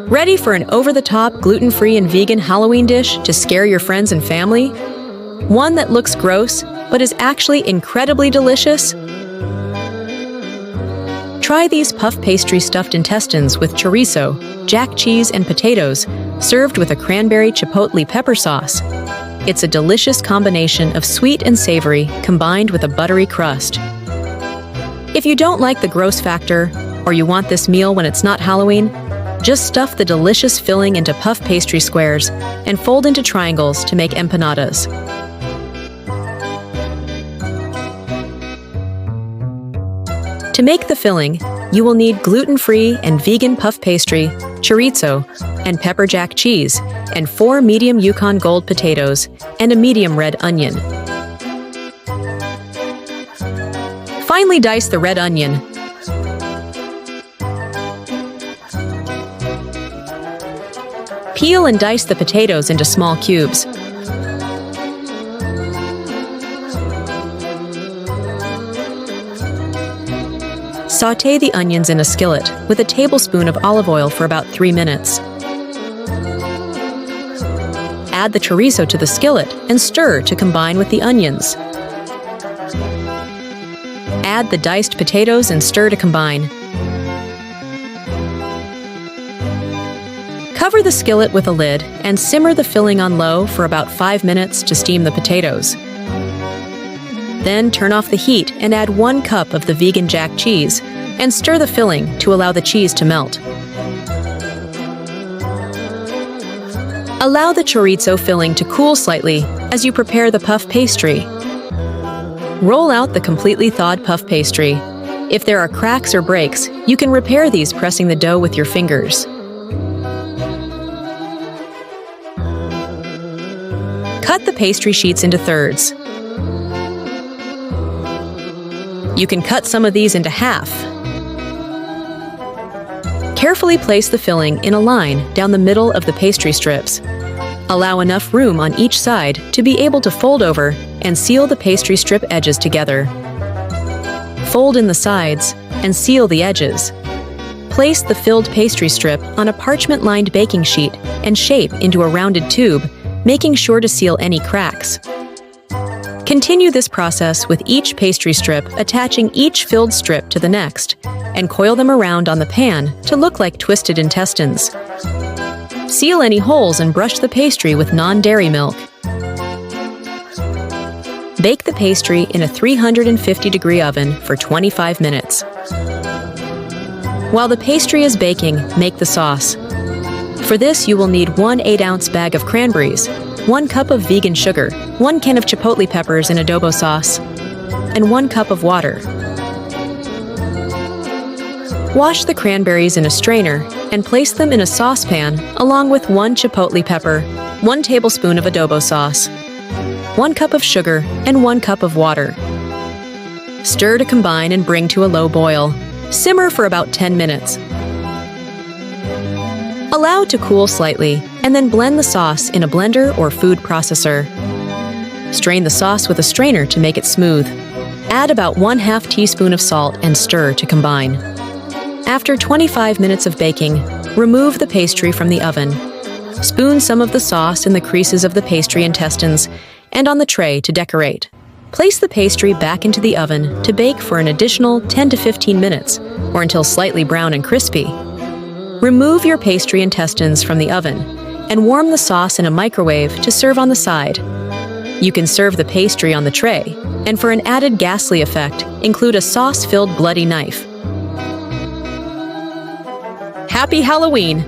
Ready for an over-the-top, gluten-free and vegan Halloween dish to scare your friends and family? One that looks gross, but is actually incredibly delicious? Try these puff pastry stuffed intestines with chorizo, jack cheese, and potatoes, served with a cranberry chipotle pepper sauce. It's a delicious combination of sweet and savory combined with a buttery crust. If you don't like the gross factor, or you want this meal when it's not Halloween, just stuff the delicious filling into puff pastry squares and fold into triangles to make empanadas. To make the filling, you will need gluten-free and vegan puff pastry, chorizo, and pepper jack cheese, and 4 medium Yukon Gold potatoes, and a medium red onion. Finely dice the red onion. Peel and dice the potatoes into small cubes. Sauté the onions in a skillet with a tablespoon of olive oil for about 3 minutes. Add the chorizo to the skillet and stir to combine with the onions. Add the diced potatoes and stir to combine. Cover the skillet with a lid and simmer the filling on low for about 5 minutes to steam the potatoes. Then turn off the heat and add 1 cup of the vegan jack cheese and stir the filling to allow the cheese to melt. Allow the chorizo filling to cool slightly as you prepare the puff pastry. Roll out the completely thawed puff pastry. If there are cracks or breaks, you can repair these pressing the dough with your fingers. Cut the pastry sheets into thirds. You can cut some of these into half. Carefully place the filling in a line down the middle of the pastry strips. Allow enough room on each side to be able to fold over and seal the pastry strip edges together. Fold in the sides and seal the edges. Place the filled pastry strip on a parchment-lined baking sheet and shape into a rounded tube, making sure to seal any cracks. Continue this process with each pastry strip, attaching each filled strip to the next, and coil them around on the pan to look like twisted intestines. Seal any holes and brush the pastry with non-dairy milk. Bake the pastry in a 350-degree oven for 25 minutes. While the pastry is baking, make the sauce. For this, you will need 1 8-ounce bag of cranberries, 1 cup of vegan sugar, 1 can of chipotle peppers in adobo sauce, and 1 cup of water. Wash the cranberries in a strainer and place them in a saucepan along with 1 chipotle pepper, 1 tablespoon of adobo sauce, 1 cup of sugar, and 1 cup of water. Stir to combine and bring to a low boil. Simmer for about 10 minutes. Allow to cool slightly, and then blend the sauce in a blender or food processor. Strain the sauce with a strainer to make it smooth. Add about 1/2 teaspoon of salt and stir to combine. After 25 minutes of baking, remove the pastry from the oven. Spoon some of the sauce in the creases of the pastry intestines and on the tray to decorate. Place the pastry back into the oven to bake for an additional 10 to 15 minutes, or until slightly brown and crispy. Remove your pastry intestines from the oven and warm the sauce in a microwave to serve on the side. You can serve the pastry on the tray, and for an added ghastly effect, include a sauce-filled bloody knife. Happy Halloween!